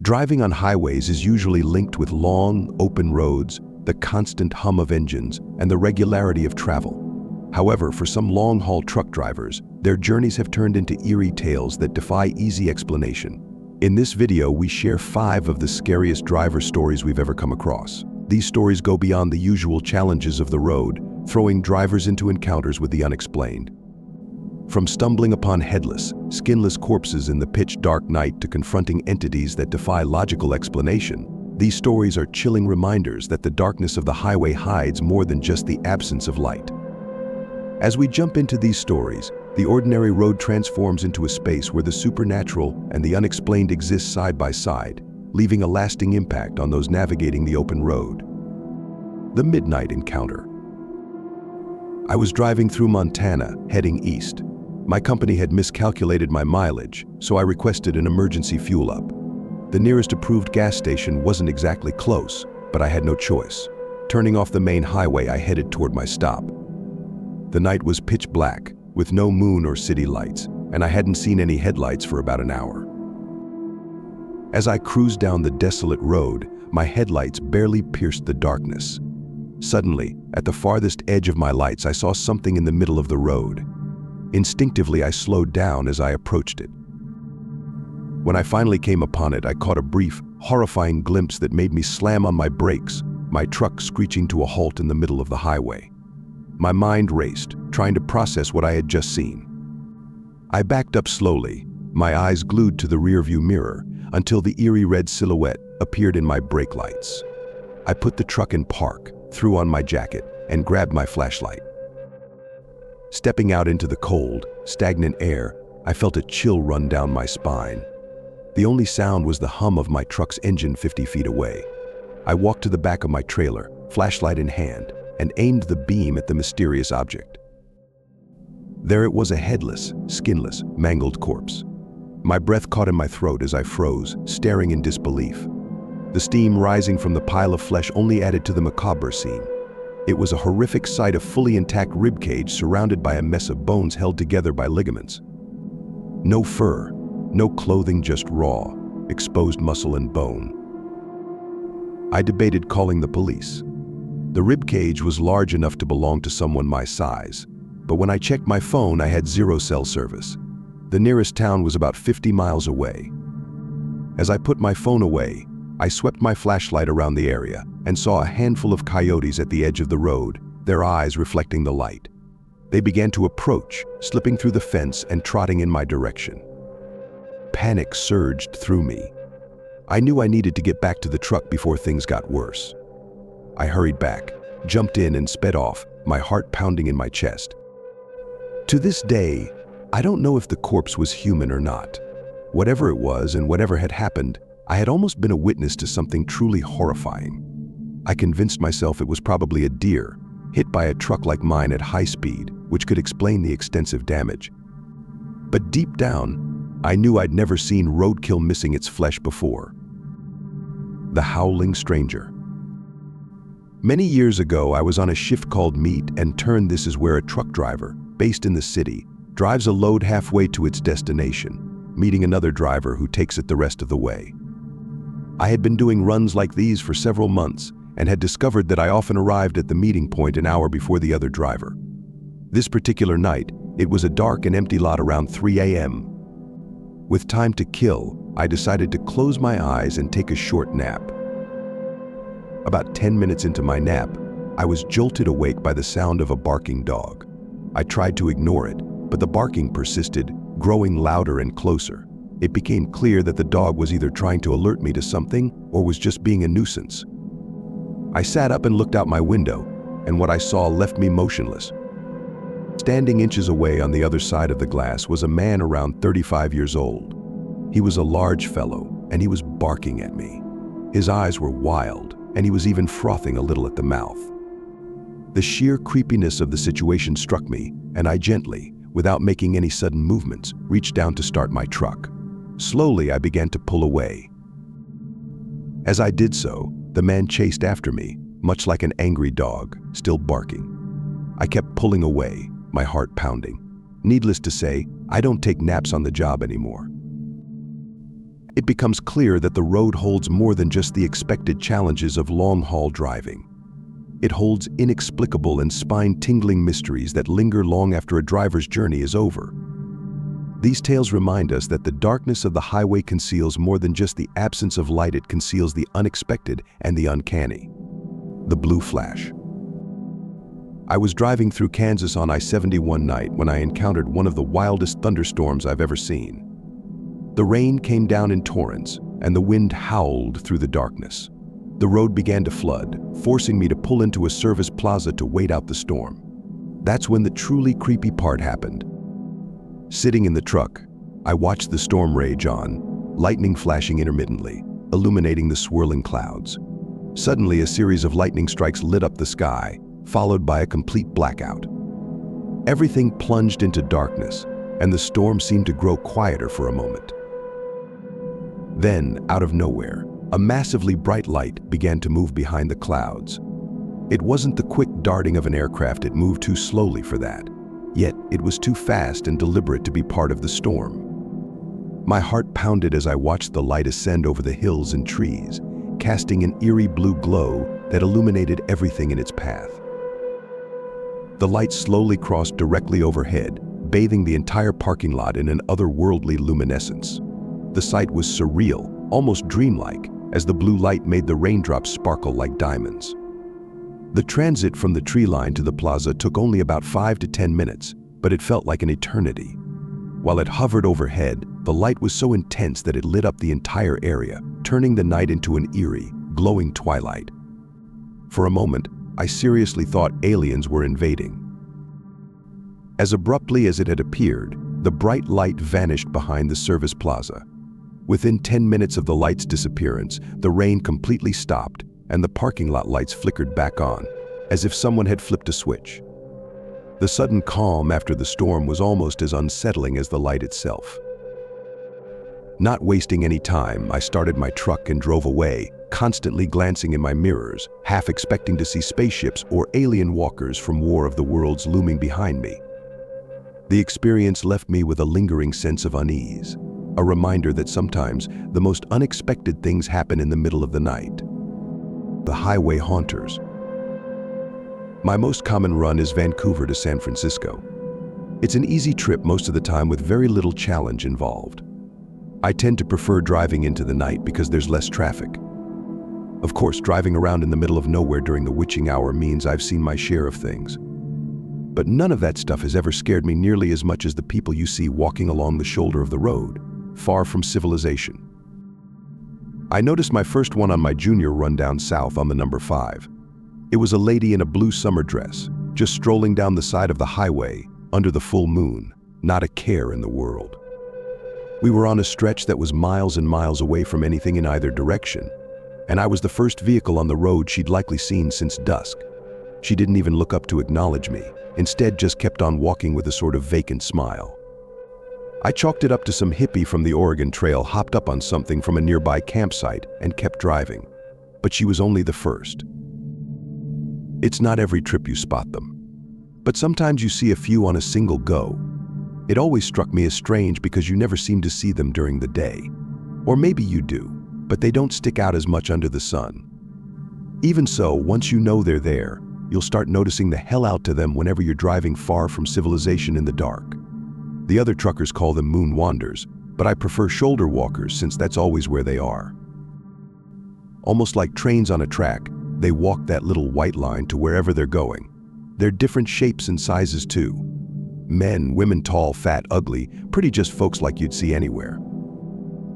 Driving on highways is usually linked with long, open roads, the constant hum of engines, and the regularity of travel. However, for some long-haul truck drivers, their journeys have turned into eerie tales that defy easy explanation. In this video, we share 5 of the scariest driver stories we've ever come across. These stories go beyond the usual challenges of the road, throwing drivers into encounters with the unexplained. From stumbling upon headless, skinless corpses in the pitch-dark night to confronting entities that defy logical explanation, these stories are chilling reminders that the darkness of the highway hides more than just the absence of light. As we jump into these stories, the ordinary road transforms into a space where the supernatural and the unexplained exist side by side, leaving a lasting impact on those navigating the open road. The Midnight Encounter. I was driving through Montana, heading east. My company had miscalculated my mileage, so I requested an emergency fuel up. The nearest approved gas station wasn't exactly close, but I had no choice. Turning off the main highway, I headed toward my stop. The night was pitch black, with no moon or city lights, and I hadn't seen any headlights for about an hour. As I cruised down the desolate road, my headlights barely pierced the darkness. Suddenly, at the farthest edge of my lights, I saw something in the middle of the road. Instinctively, I slowed down as I approached it. When I finally came upon it, I caught a brief, horrifying glimpse that made me slam on my brakes, my truck screeching to a halt in the middle of the highway. My mind raced, trying to process what I had just seen. I backed up slowly, my eyes glued to the rearview mirror, until the eerie red silhouette appeared in my brake lights. I put the truck in park, threw on my jacket, and grabbed my flashlight. Stepping out into the cold, stagnant air, I felt a chill run down my spine. The only sound was the hum of my truck's engine 50 feet away. I walked to the back of my trailer, flashlight in hand, and aimed the beam at the mysterious object. There it was, a headless, skinless, mangled corpse. My breath caught in my throat as I froze, staring in disbelief. The steam rising from the pile of flesh only added to the macabre scene. It was a horrific sight, of fully intact ribcage surrounded by a mess of bones held together by ligaments. No fur, no clothing, just raw, exposed muscle and bone. I debated calling the police. The ribcage was large enough to belong to someone my size, but when I checked my phone, I had 0 cell service. The nearest town was about 50 miles away. As I put my phone away, I swept my flashlight around the area and saw a handful of coyotes at the edge of the road, their eyes reflecting the light. They began to approach, slipping through the fence and trotting in my direction. Panic surged through me. I knew I needed to get back to the truck before things got worse. I hurried back, jumped in, and sped off, my heart pounding in my chest. To this day, I don't know if the corpse was human or not. Whatever it was and whatever had happened, I had almost been a witness to something truly horrifying. I convinced myself it was probably a deer, hit by a truck like mine at high speed, which could explain the extensive damage. But deep down, I knew I'd never seen roadkill missing its flesh before. The Howling Stranger. Many years ago, I was on a shift called Meet and Turn. This is where a truck driver, based in the city, drives a load halfway to its destination, meeting another driver who takes it the rest of the way. I had been doing runs like these for several months and had discovered that I often arrived at the meeting point an hour before the other driver. This particular night, it was a dark and empty lot around 3 a.m. With time to kill, I decided to close my eyes and take a short nap. About 10 minutes into my nap, I was jolted awake by the sound of a barking dog. I tried to ignore it, but the barking persisted, growing louder and closer. It became clear that the dog was either trying to alert me to something or was just being a nuisance. I sat up and looked out my window, and what I saw left me motionless. Standing inches away on the other side of the glass was a man around 35 years old. He was a large fellow, and he was barking at me. His eyes were wild, and he was even frothing a little at the mouth. The sheer creepiness of the situation struck me, and I gently, without making any sudden movements, reached down to start my truck. Slowly, I began to pull away. As I did so, the man chased after me, much like an angry dog, still barking. I kept pulling away, my heart pounding. Needless to say, I don't take naps on the job anymore. it becomes clear that the road holds more than just the expected challenges of long-haul driving. It holds inexplicable and spine-tingling mysteries that linger long after a driver's journey is over. These tales remind us that the darkness of the highway conceals more than just the absence of light. It conceals the unexpected and the uncanny. The blue flash. I was driving through Kansas on I-70 one night when I encountered one of the wildest thunderstorms I've ever seen. The rain came down in torrents, and the wind howled through the darkness. The road began to flood, forcing me to pull into a service plaza to wait out the storm. That's when the truly creepy part happened. Sitting in the truck, I watched the storm rage on, lightning flashing intermittently, illuminating the swirling clouds. Suddenly, a series of lightning strikes lit up the sky, followed by a complete blackout. Everything plunged into darkness, and the storm seemed to grow quieter for a moment. Then, out of nowhere, a massively bright light began to move behind the clouds. It wasn't the quick darting of an aircraft. It moved too slowly for that. Yet, it was too fast and deliberate to be part of the storm. My heart pounded as I watched the light ascend over the hills and trees, casting an eerie blue glow that illuminated everything in its path. The light slowly crossed directly overhead, bathing the entire parking lot in an otherworldly luminescence. The sight was surreal, almost dreamlike, as the blue light made the raindrops sparkle like diamonds. The transit from the tree line to the plaza took only about 5 to 10 minutes, but it felt like an eternity. While it hovered overhead, the light was so intense that it lit up the entire area, turning the night into an eerie, glowing twilight. For a moment, I seriously thought aliens were invading. As abruptly as it had appeared, the bright light vanished behind the service plaza. Within 10 minutes of the light's disappearance, the rain completely stopped, and the parking lot lights flickered back on, as if someone had flipped a switch. The sudden calm after the storm was almost as unsettling as the light itself. Not wasting any time, I started my truck and drove away, constantly glancing in my mirrors, half expecting to see spaceships or alien walkers from War of the Worlds looming behind me. The experience left me with a lingering sense of unease, a reminder that sometimes the most unexpected things happen in the middle of the night. The highway haunters. My most common run is Vancouver to San Francisco. It's an easy trip most of the time with very little challenge involved. I tend to prefer driving into the night because there's less traffic. Of course, driving around in the middle of nowhere during the witching hour means I've seen my share of things. But none of that stuff has ever scared me nearly as much as the people you see walking along the shoulder of the road, far from civilization. I noticed my first one on my junior run down south on the number 5. It was a lady in a blue summer dress, just strolling down the side of the highway under the full moon, not a care in the world. We were on a stretch that was miles and miles away from anything in either direction, and I was the first vehicle on the road she'd likely seen since dusk. She didn't even look up to acknowledge me, instead just kept on walking with a sort of vacant smile. I chalked it up to some hippie from the Oregon Trail hopped up on something from a nearby campsite and kept driving, but she was only the first. It's not every trip you spot them, but sometimes you see a few on a single go. It always struck me as strange because you never seem to see them during the day. Or maybe you do, but they don't stick out as much under the sun. Even so, once you know they're there, you'll start noticing the hell out to them whenever you're driving far from civilization in the dark. The other truckers call them moon wanders, but I prefer shoulder walkers since that's always where they are. Almost like trains on a track, they walk that little white line to wherever they're going. They're different shapes and sizes too. Men, women, tall, fat, ugly, pretty just folks like you'd see anywhere.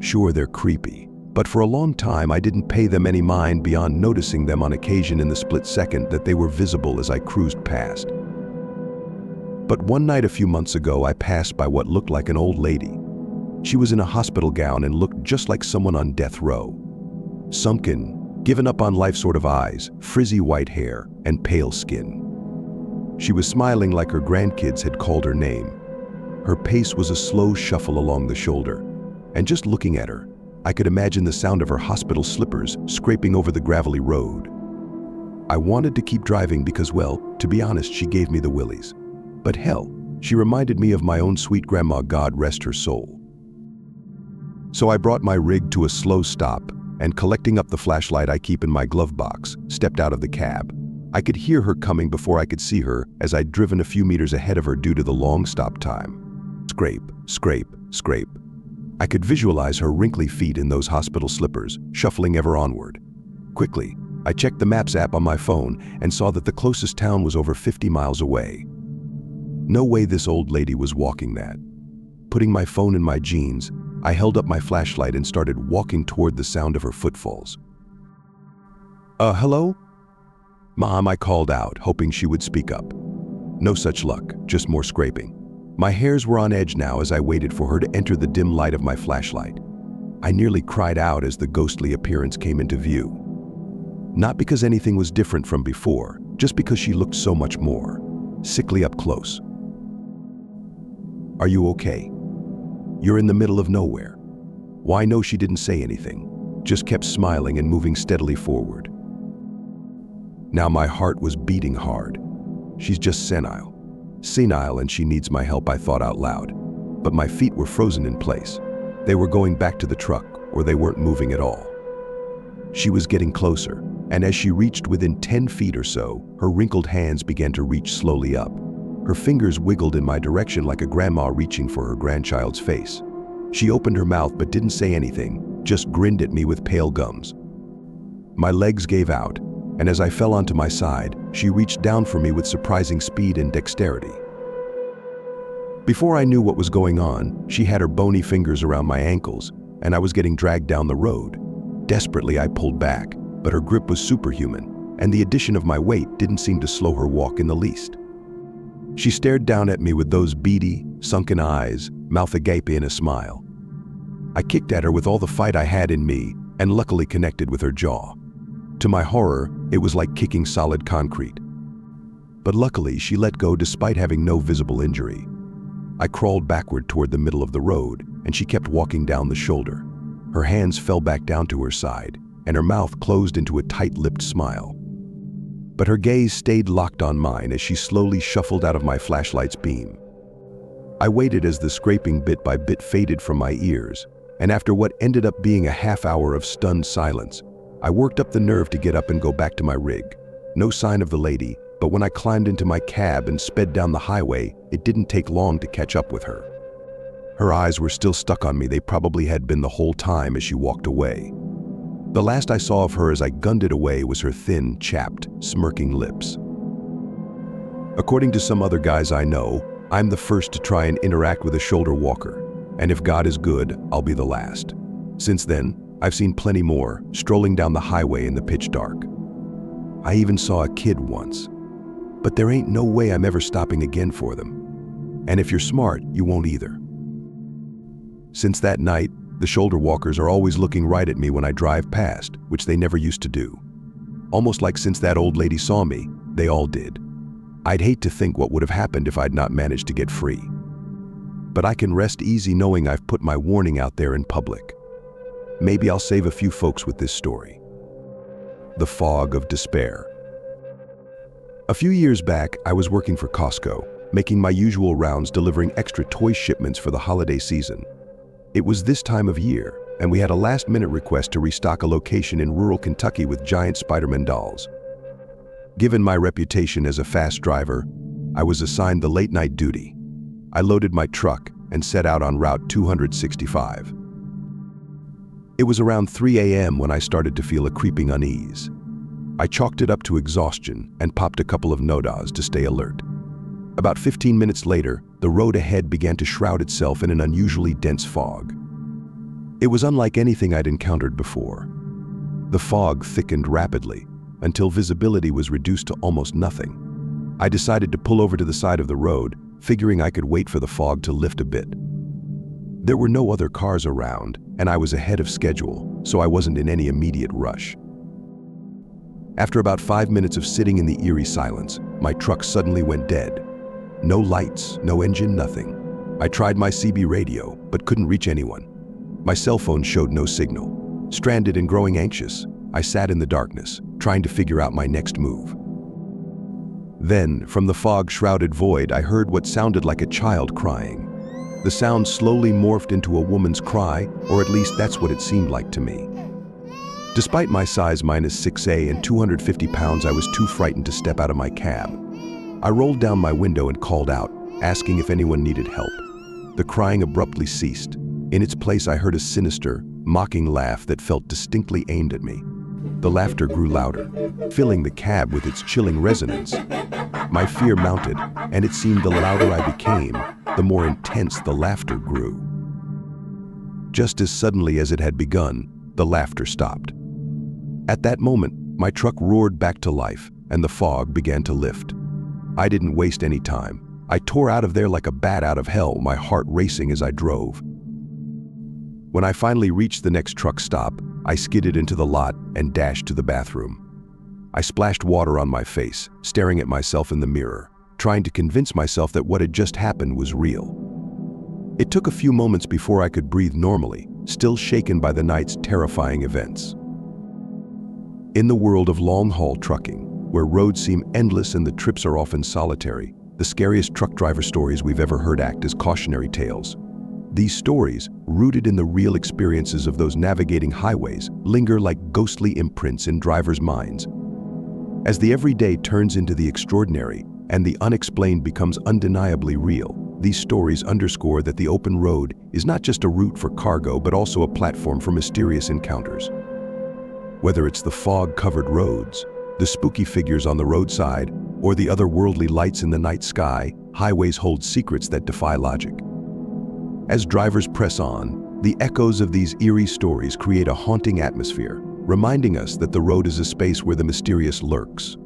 Sure, they're creepy, but for a long time I didn't pay them any mind beyond noticing them on occasion in the split second that they were visible as I cruised past. But one night a few months ago, I passed by what looked like an old lady. She was in a hospital gown and looked just like someone on death row. Sunken, given up on life sort of eyes, frizzy white hair, and pale skin. She was smiling like her grandkids had called her name. Her pace was a slow shuffle along the shoulder, and just looking at her, I could imagine the sound of her hospital slippers scraping over the gravelly road. I wanted to keep driving because, well, to be honest, she gave me the willies. But hell, she reminded me of my own sweet grandma, God rest her soul. So I brought my rig to a slow stop and, collecting up the flashlight I keep in my glove box, stepped out of the cab. I could hear her coming before I could see her as I'd driven a few meters ahead of her due to the long stop time. Scrape, scrape, scrape. I could visualize her wrinkly feet in those hospital slippers, shuffling ever onward. Quickly, I checked the Maps app on my phone and saw that the closest town was over 50 miles away. No way this old lady was walking that. Putting my phone in my jeans, I held up my flashlight and started walking toward the sound of her footfalls. Hello? Mom, I called out, hoping she would speak up. No such luck, just more scraping. My hairs were on edge now as I waited for her to enter the dim light of my flashlight. I nearly cried out as the ghostly appearance came into view. Not because anything was different from before, just because she looked so much more sickly up close. Are you okay? You're in the middle of nowhere. Why, no, she didn't say anything, just kept smiling and moving steadily forward. Now my heart was beating hard. She's just senile, and she needs my help, I thought out loud. But my feet were frozen in place. They were going back to the truck, or they weren't moving at all. She was getting closer, and as she reached within 10 feet or so, her wrinkled hands began to reach slowly up. Her fingers wiggled in my direction like a grandma reaching for her grandchild's face. She opened her mouth but didn't say anything, just grinned at me with pale gums. My legs gave out, and as I fell onto my side, she reached down for me with surprising speed and dexterity. Before I knew what was going on, she had her bony fingers around my ankles, and I was getting dragged down the road. Desperately, I pulled back, but her grip was superhuman, and the addition of my weight didn't seem to slow her walk in the least. She stared down at me with those beady, sunken eyes, mouth agape in a smile. I kicked at her with all the fight I had in me, and luckily connected with her jaw. To my horror, it was like kicking solid concrete. But luckily, she let go despite having no visible injury. I crawled backward toward the middle of the road, and she kept walking down the shoulder. Her hands fell back down to her side, and her mouth closed into a tight-lipped smile. But her gaze stayed locked on mine as she slowly shuffled out of my flashlight's beam. I waited as the scraping bit by bit faded from my ears, and after what ended up being a half hour of stunned silence, I worked up the nerve to get up and go back to my rig. No sign of the lady, but when I climbed into my cab and sped down the highway, it didn't take long to catch up with her. Her eyes were still stuck on me. They probably had been the whole time as she walked away. The last I saw of her as I gunned it away was her thin, chapped, smirking lips. According to some other guys I know, I'm the first to try and interact with a shoulder walker, and if God is good, I'll be the last. Since then, I've seen plenty more, strolling down the highway in the pitch dark. I even saw a kid once. But there ain't no way I'm ever stopping again for them. And if you're smart, you won't either. Since that night, the shoulder walkers are always looking right at me when I drive past, which they never used to do. Almost like since that old lady saw me, they all did. I'd hate to think what would have happened if I'd not managed to get free. But I can rest easy knowing I've put my warning out there in public. Maybe I'll save a few folks with this story. The Fog of Despair. A few years back, I was working for Costco, making my usual rounds delivering extra toy shipments for the holiday season. It was this time of year, and we had a last-minute request to restock a location in rural Kentucky with giant Spider-Man dolls. Given my reputation as a fast driver, I was assigned the late-night duty. I loaded my truck and set out on Route 265. It was around 3 a.m. when I started to feel a creeping unease. I chalked it up to exhaustion and popped a couple of nodas to stay alert. About 15 minutes later, the road ahead began to shroud itself in an unusually dense fog. It was unlike anything I'd encountered before. The fog thickened rapidly until visibility was reduced to almost nothing. I decided to pull over to the side of the road, figuring I could wait for the fog to lift a bit. There were no other cars around, and I was ahead of schedule, so I wasn't in any immediate rush. After about 5 minutes of sitting in the eerie silence, my truck suddenly went dead. No lights, no engine, nothing. I tried my CB radio, but couldn't reach anyone. My cell phone showed no signal. Stranded and growing anxious, I sat in the darkness, trying to figure out my next move. Then, from the fog-shrouded void, I heard what sounded like a child crying. The sound slowly morphed into a woman's cry, or at least that's what it seemed like to me. Despite my size -6A and 250 pounds, I was too frightened to step out of my cab. I rolled down my window and called out, asking if anyone needed help. The crying abruptly ceased. In its place, I heard a sinister, mocking laugh that felt distinctly aimed at me. The laughter grew louder, filling the cab with its chilling resonance. My fear mounted, and it seemed the louder I became, the more intense the laughter grew. Just as suddenly as it had begun, the laughter stopped. At that moment, my truck roared back to life, and the fog began to lift. I didn't waste any time. I tore out of there like a bat out of hell, my heart racing as I drove. When I finally reached the next truck stop, I skidded into the lot and dashed to the bathroom. I splashed water on my face, staring at myself in the mirror, trying to convince myself that what had just happened was real. It took a few moments before I could breathe normally, still shaken by the night's terrifying events. In the world of long-haul trucking, where roads seem endless and the trips are often solitary, the scariest truck driver stories we've ever heard act as cautionary tales. These stories, rooted in the real experiences of those navigating highways, linger like ghostly imprints in drivers' minds. As the everyday turns into the extraordinary and the unexplained becomes undeniably real, these stories underscore that the open road is not just a route for cargo but also a platform for mysterious encounters. Whether it's the fog-covered roads, the spooky figures on the roadside, or the otherworldly lights in the night sky, highways hold secrets that defy logic. As drivers press on, the echoes of these eerie stories create a haunting atmosphere, reminding us that the road is a space where the mysterious lurks.